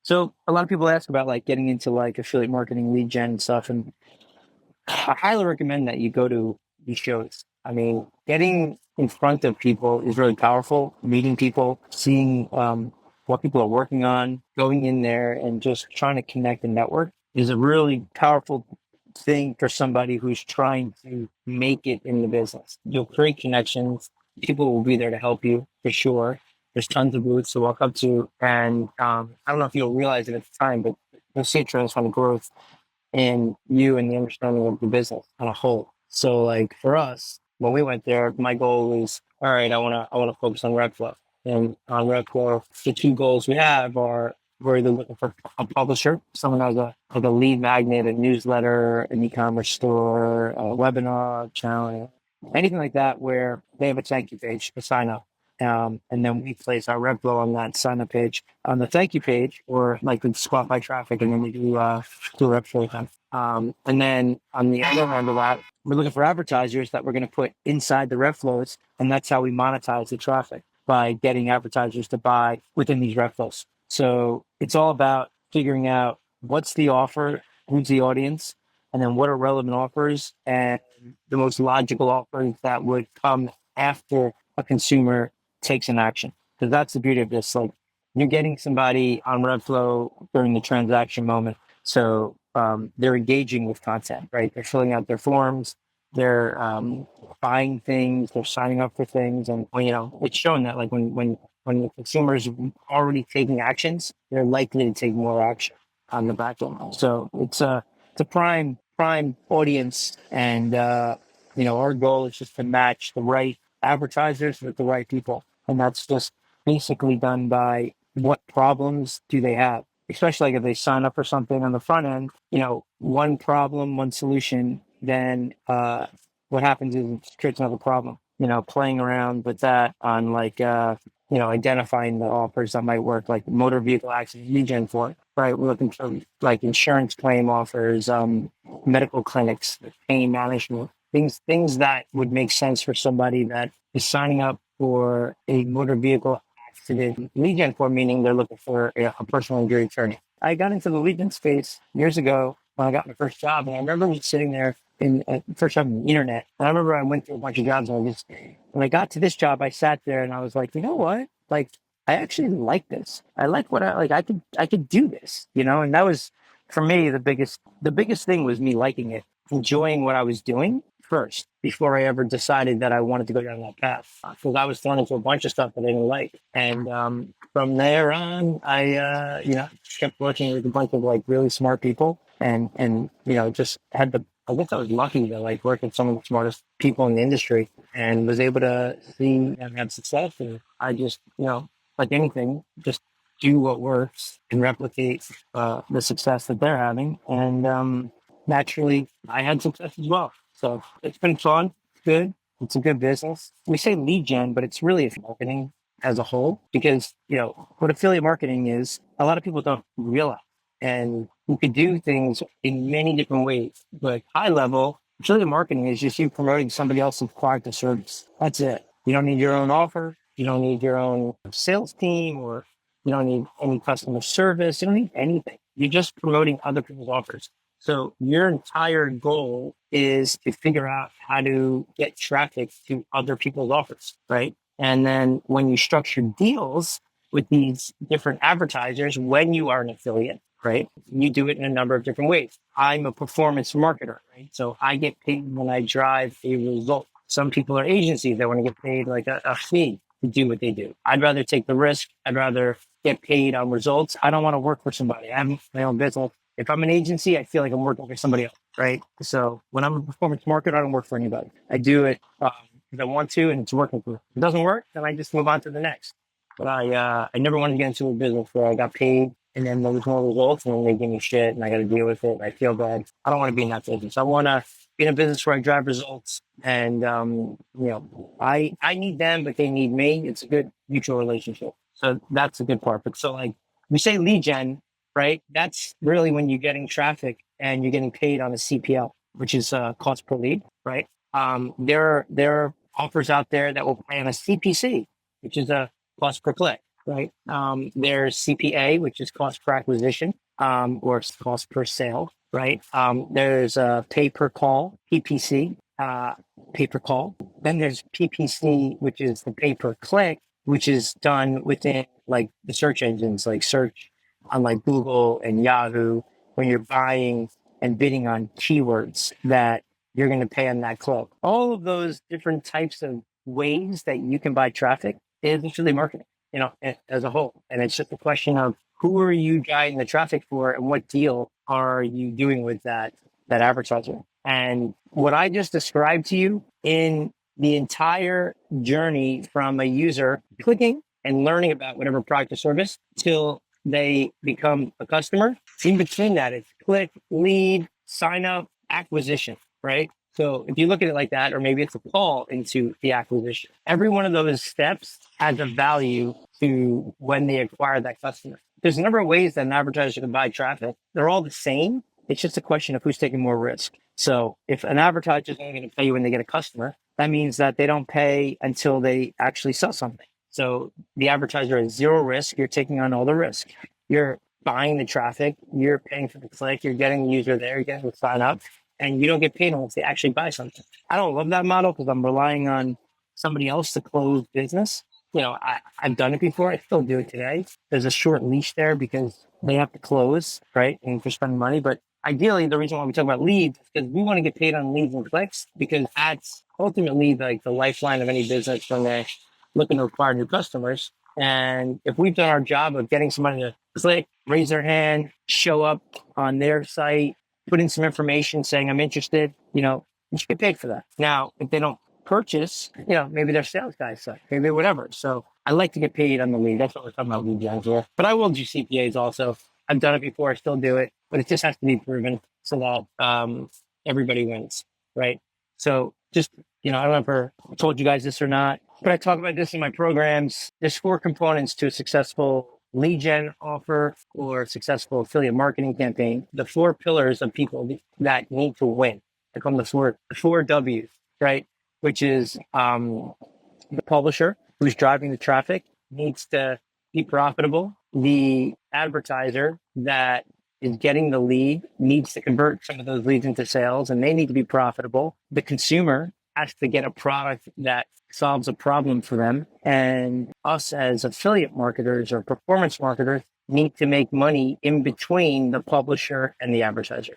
So a lot of people ask about like getting into like affiliate marketing, lead gen and stuff, and I highly recommend that you go to these shows. I mean, getting in front of people is really powerful. Meeting people, seeing what people are working on, going in there and just trying to connect and network is a really powerful thing for somebody who's trying to make it in the business. You'll create connections. People will be there to help you for sure. There's tons of booths to walk up to, and I don't know if you'll realize it at the time, but you'll see a tremendous growth in you and the understanding of the business on a whole. So like for us, when we went there, my goal was, all right, I wanna focus on rep flow. And on rep flow, the two goals we have are we're either looking for a publisher, someone has a lead magnet, a newsletter, an e-commerce store, a webinar, channel, anything like that where they have a thank you page to sign up. And then we place our rep flow on that sign up page. On the thank you page, or like we swap by traffic, and then we do rep flow with them. And then on the other end of that, we're looking for advertisers that we're going to put inside the rep flows, and that's how we monetize the traffic by getting advertisers to buy within these rep flows. So it's all about figuring out what's the offer, who's the audience, and then what are relevant offers and the most logical offers that would come after a consumer takes an action. Because that's the beauty of this. Like you're getting somebody on Redflow during the transaction moment. So they're engaging with content, right? They're filling out their forms, they're buying things, they're signing up for things, and when, it's shown that like when the consumer is already taking actions, they're likely to take more action on the back end. So it's a prime audience, and our goal is just to match the right advertisers with the right people, and that's just basically done by what problems do they have, especially like if they sign up for something on the front end, one problem, one solution, then what happens is it creates another problem. Playing around with that on like identifying the offers that might work, like motor vehicle accident regen for, right? We're looking for like insurance claim offers, medical clinics, pain management, things that would make sense for somebody that is signing up for a motor vehicle accident lead gen for, meaning they're looking for a personal injury attorney. I got into the lead gen space years ago when I got my first job, and I remember just sitting there in first job on the internet. And I remember I went through a bunch of jobs, and when I got to this job, I sat there and I was like, you know what? Like, I actually like this. I like what I like. I could do this, and that was for me the biggest thing was me liking it, enjoying what I was doing first before I ever decided that I wanted to go down that path. Because I was thrown into a bunch of stuff that I didn't like, and from there on, I kept working with a bunch of like really smart people, and just had the I guess I was lucky to like work with some of the smartest people in the industry and was able to see them have success. And I just, like anything, just do what works and replicate the success that they're having. And naturally, I had success as well. So it's been fun. It's good. It's a good business. We say lead gen, but it's really marketing as a whole because, what affiliate marketing is, a lot of people don't realize. And you could do things in many different ways, but high level, affiliate marketing is just you promoting somebody else's product or service. That's it. You don't need your own offer. You don't need your own sales team, or you don't need any customer service. You don't need anything. You're just promoting other people's offers. So your entire goal is to figure out how to get traffic to other people's offers, right? And then when you structure deals with these different advertisers, when you are an affiliate, right? You do it in a number of different ways. I'm a performance marketer, right? So I get paid when I drive a result. Some people are agencies that want to get paid like a fee to do what they do. I'd rather take the risk. I'd rather get paid on results. I don't want to work for somebody. I have my own business. If I'm an agency, I feel like I'm working for somebody else, right? So when I'm a performance marketer, I don't work for anybody. I do it because I want to, and it's working for me. If it doesn't work, then I just move on to the next. But I never wanted to get into a business where I got paid and then there was no results and then they give me shit and I got to deal with it and I feel bad. I don't want to be in that business. I want to be in a business where I drive results, and I need them, but they need me. It's a good mutual relationship. So that's a good part. But so like we say lead gen, right? That's really when you're getting traffic and you're getting paid on a CPL, which is cost per lead, right? There are offers out there that will pay on a CPC, which is a cost per click. right? There's CPA, which is cost per acquisition, or cost per sale, right? There's pay per call, PPC, pay per call. Then there's PPC, which is the pay per click, which is done within like the search engines, like search on like Google and Yahoo, when you're buying and bidding on keywords that you're going to pay on that click. All of those different types of ways that you can buy traffic is affiliate marketing, as a whole. And it's just a question of who are you guiding the traffic for and what deal are you doing with that advertiser. And what I just described to you in the entire journey from a user clicking and learning about whatever product or service till they become a customer. In between that, it's click, lead, sign up, acquisition, right? So if you look at it like that, or maybe it's a call into the acquisition, every one of those steps adds a value to when they acquire that customer. There's a number of ways that an advertiser can buy traffic. They're all the same. It's just a question of who's taking more risk. So if an advertiser is only going to pay you when they get a customer, that means that they don't pay until they actually sell something. So the advertiser has zero risk. You're taking on all the risk. You're buying the traffic. You're paying for the click. You're getting the user there. You're getting the sign up, and you don't get paid unless they actually buy something. I don't love that model because I'm relying on somebody else to close business. I've done it before. I still do it today. There's a short leash there because they have to close, right? And for spending money. But ideally, the reason why we talk about leads is because we want to get paid on leads and clicks, because that's ultimately like the lifeline of any business when they're looking to acquire new customers. And if we've done our job of getting somebody to click, raise their hand, show up on their site, put in some information saying, I'm interested, you should get paid for that. Now, if they don't purchase, maybe their sales guys suck, maybe whatever. So I like to get paid on the lead. That's what we're talking about lead gen here. But I will do CPAs also. I've done it before. I still do it, but it just has to be proven so that everybody wins, right? So just, I don't know if I told you guys this or not, but I talk about this in my programs. There's 4 components to a successful lead gen offer or successful affiliate marketing campaign. The 4 pillars of people that need to win. I call them the four W's, right? Which is the publisher who's driving the traffic needs to be profitable. The advertiser that is getting the lead needs to convert some of those leads into sales, and they need to be profitable. The consumer has to get a product that solves a problem for them. And us as affiliate marketers or performance marketers need to make money in between the publisher and the advertiser.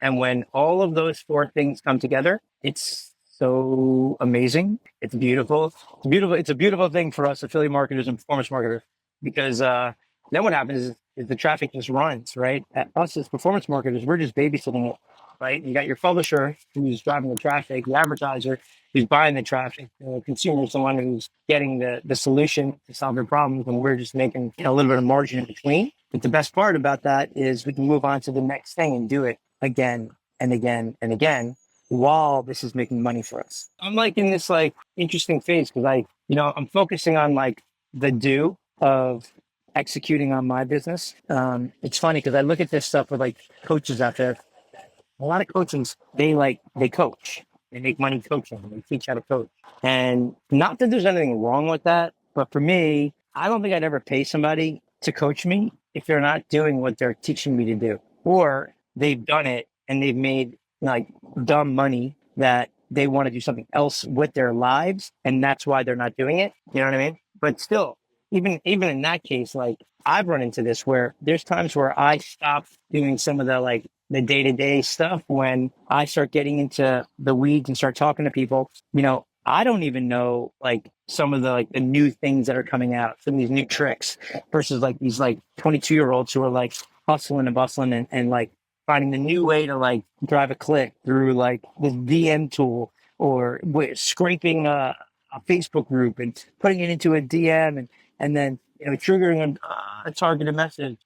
And when all of those 4 things come together, it's so amazing. It's beautiful. It's a beautiful thing for us affiliate marketers and performance marketers, because then what happens is the traffic just runs, right? Us as performance marketers, we're just babysitting it, right? You got your publisher who's driving the traffic, the advertiser who's buying the traffic, the consumer is the one who's getting the solution to solve their problems, and we're just making a little bit of margin in between. But the best part about that is we can move on to the next thing and do it again and again and again while this is making money for us. I'm like in this like interesting phase because I'm focusing on like the do of executing on my business. It's funny because I look at this stuff with like coaches out there. A lot of coaches, they coach. They make money coaching. They teach how to coach. And not that there's anything wrong with that, but for me, I don't think I'd ever pay somebody to coach me if they're not doing what they're teaching me to do. Or they've done it and they've made like dumb money that they want to do something else with their lives, and that's why they're not doing it. You know what I mean? But still, even in that case, like I've run into this where there's times where I stop doing some of the day-to-day stuff when I start getting into the weeds and start talking to people. I don't even know like some of the new things that are coming out, some of these new tricks versus like these like 22-year-olds who are like hustling and bustling and like finding the new way to like drive a click through like this DM tool or scraping a Facebook group and putting it into a DM and then triggering a targeted message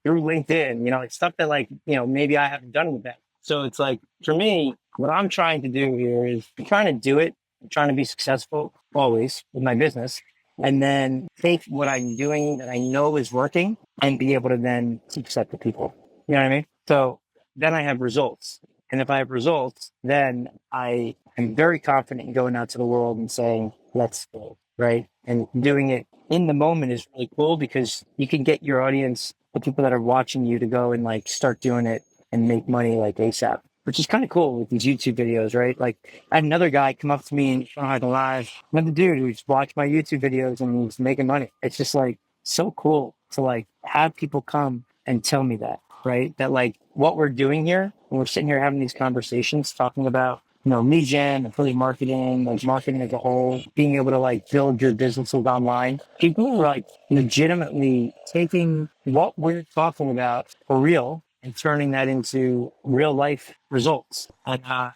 through LinkedIn. It's stuff that maybe I haven't done with that. So it's like for me, what I'm trying to do here is I'm trying to do it. I'm trying to be successful always with my business, and then take what I'm doing that I know is working and be able to then teach that to people. You know what I mean? So then I have results. And if I have results, then I am very confident in going out to the world and saying, let's go, right? And doing it in the moment is really cool because you can get your audience, the people that are watching you, to go and like start doing it and make money like ASAP, which is kind of cool with these YouTube videos, right? Like I had another guy come up to me and on the live, another dude who's watched my YouTube videos and he's making money. It's just like so cool to like have people come and tell me that, right? That like what we're doing here, when we're sitting here having these conversations, talking about lead gen, affiliate marketing, like marketing as a whole, being able to like build your businesses online. People are like legitimately taking what we're talking about for real and turning that into real life results. And I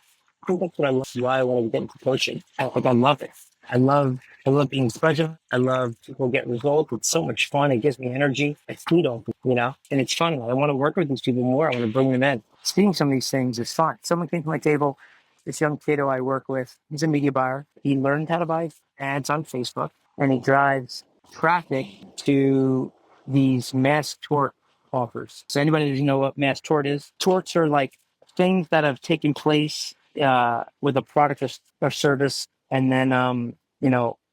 think that's what I love. Why I want to get into coaching. I love it. I love being present. I love people get results. It's so much fun. It gives me energy. I feed on people, and it's fun. I want to work with these people more. I want to bring them in. Seeing some of these things is fun. Someone came to my table, this young kiddo I work with, he's a media buyer. He learned how to buy ads on Facebook and he drives traffic to these mass tort offers. So anybody who doesn't know what mass tort is, torts are like things that have taken place with a product or service, and then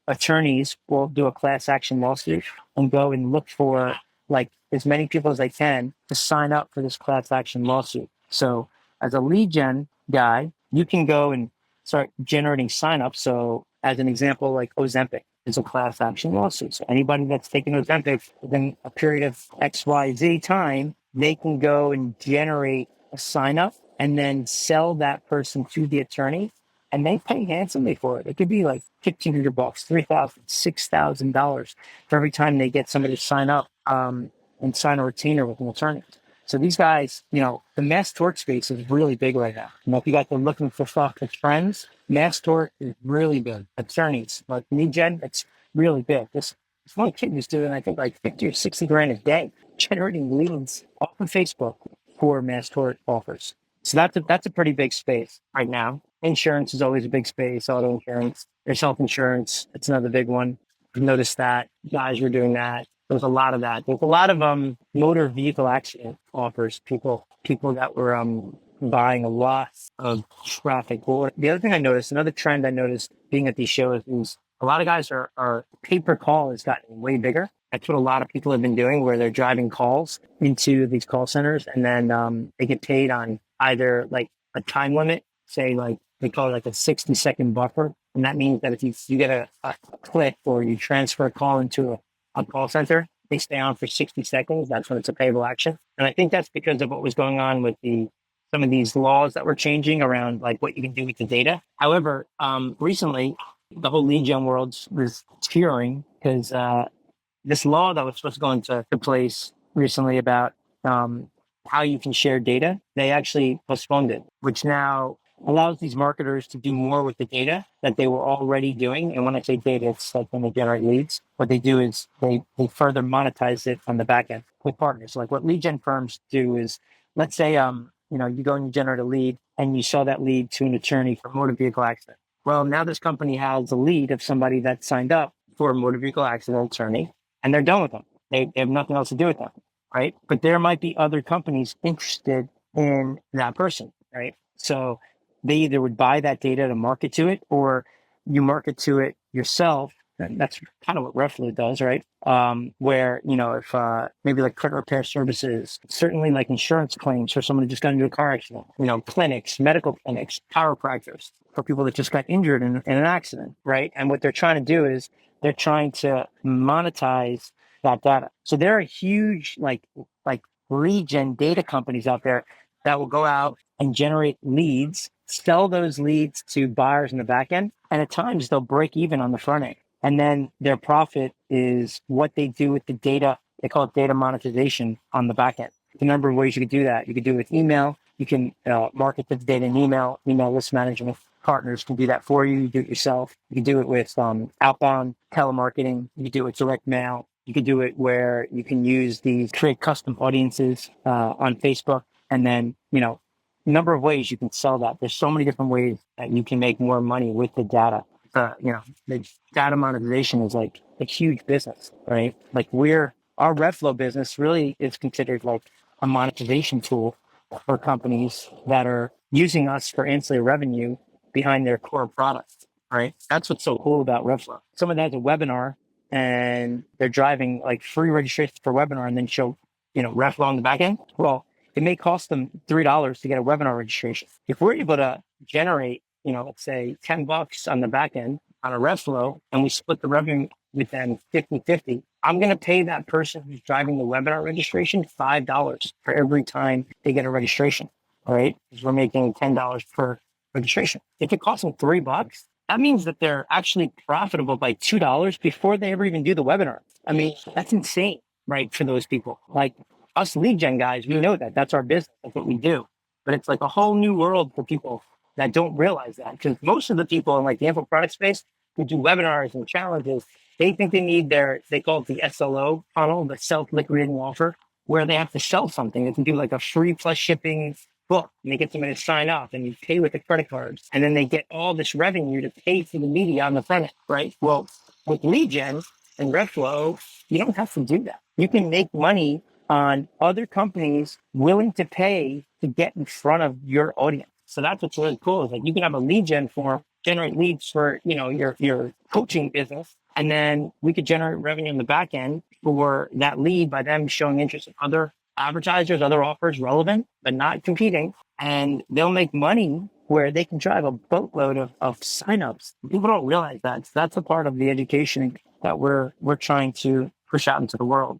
attorneys will do a class action lawsuit and go and look for like as many people as they can to sign up for this class action lawsuit. So as a lead gen guy, you can go and start generating signups. So as an example, like Ozempic is a class action lawsuit. So anybody that's taken Ozempic within a period of XYZ time, they can go and generate a sign up and then sell that person to the attorney, and they pay handsomely for it. It could be like $1,500, $3,000, $6,000 for every time they get somebody to sign up and sign a retainer with an attorney. So these guys, the mass tort space is really big right now. If you guys are looking for fucking trends, mass tort is really big. Attorneys, like lead gen, it's really big. This one kid who's doing, I think, like 50 or 60 grand a day, generating leads off of Facebook for mass tort offers. So that's a pretty big space right now. Insurance is always a big space. Auto insurance, there's health insurance. It's another big one. I've noticed that guys were doing that. There's a lot of that. There's a lot of motor vehicle accident offers. People that were buying a lot of traffic. Well, the other thing I noticed, another trend I noticed being at these shows, is a lot of guys are pay per call has gotten way bigger. That's what a lot of people have been doing, where they're driving calls into these call centers, and then they get paid on either like a time limit, say like they call it like a 60-second buffer. And that means that if you get a click or you transfer a call into a call center, they stay on for 60 seconds. That's when it's a payable action. And I think that's because of what was going on with some of these laws that were changing around like what you can do with the data. However, recently the whole lead gen world was tearing because this law that was supposed to go into place recently about how you can share data, they actually postponed it, which now allows these marketers to do more with the data that they were already doing. And when I say data, it's like when they generate leads, what they do is they further monetize it on the back end with partners. Like what lead gen firms do is, let's say, you go and you generate a lead and you sell that lead to an attorney for a motor vehicle accident. Well, now this company has a lead of somebody that signed up for a motor vehicle accident attorney, and they're done with them. They have nothing else to do with them, right? But there might be other companies interested in that person, right? So they either would buy that data to market to it, or you market to it yourself. And that's kind of what Reflo does, right? Where, if maybe like credit repair services, certainly like insurance claims for someone who just got into a car accident, clinics, medical clinics, chiropractors for people that just got injured in an accident, right? And what they're trying to do is they're trying to monetize that data. So there are huge like lead gen data companies out there that will go out and generate leads, sell those leads to buyers in the back end, and at times they'll break even on the front end. And then their profit is what they do with the data. They call it data monetization on the back end. The number of ways you could do that. You could do it with email. You can market the data in email. Email list management partners can do that for you. You do it yourself. You can do it with outbound telemarketing. You can do it with direct mail. You can do it where you can use these create custom audiences on Facebook, and then number of ways you can sell that. There's so many different ways that you can make more money with the data. The data monetization is like a huge business, right? Like our Reflow business really is considered like a monetization tool for companies that are using us for ancillary revenue behind their core products, right? That's what's so cool about Reflow. Someone has a webinar and they're driving like free registration for webinar and then show, ref on the back end. Well, it may cost them $3 to get a webinar registration. If we're able to generate, let's say $10 on the back end on a rev flow, and we split the revenue with them 50-50, I'm going to pay that person who's driving the webinar registration $5 for every time they get a registration. All right. Because we're making $10 per registration. If it costs them $3, that means that they're actually profitable by $2 before they ever even do the webinar. I mean, that's insane, right? For those people, like us lead gen guys, we know that that's our business. That's what we do. But it's like a whole new world for people that don't realize that, because most of the people in like the info product space who do webinars and challenges, they think they need they call it the SLO funnel, the self-liquidating offer, where they have to sell something. They can do like a free plus shipping book, and they get somebody to sign up, and you pay with the credit cards, and then they get all this revenue to pay for the media on the front end, right? Well, with lead gen and RevFlow, you don't have to do that. You can make money on other companies willing to pay to get in front of your audience. So that's what's really cool, is like you can have a lead gen form, generate leads for your coaching business, and then we could generate revenue in the back end for that lead by them showing interest in other advertisers, other offers relevant, but not competing. And they'll make money where they can drive a boatload of signups. People don't realize that. So that's a part of the education that we're trying to push out into the world.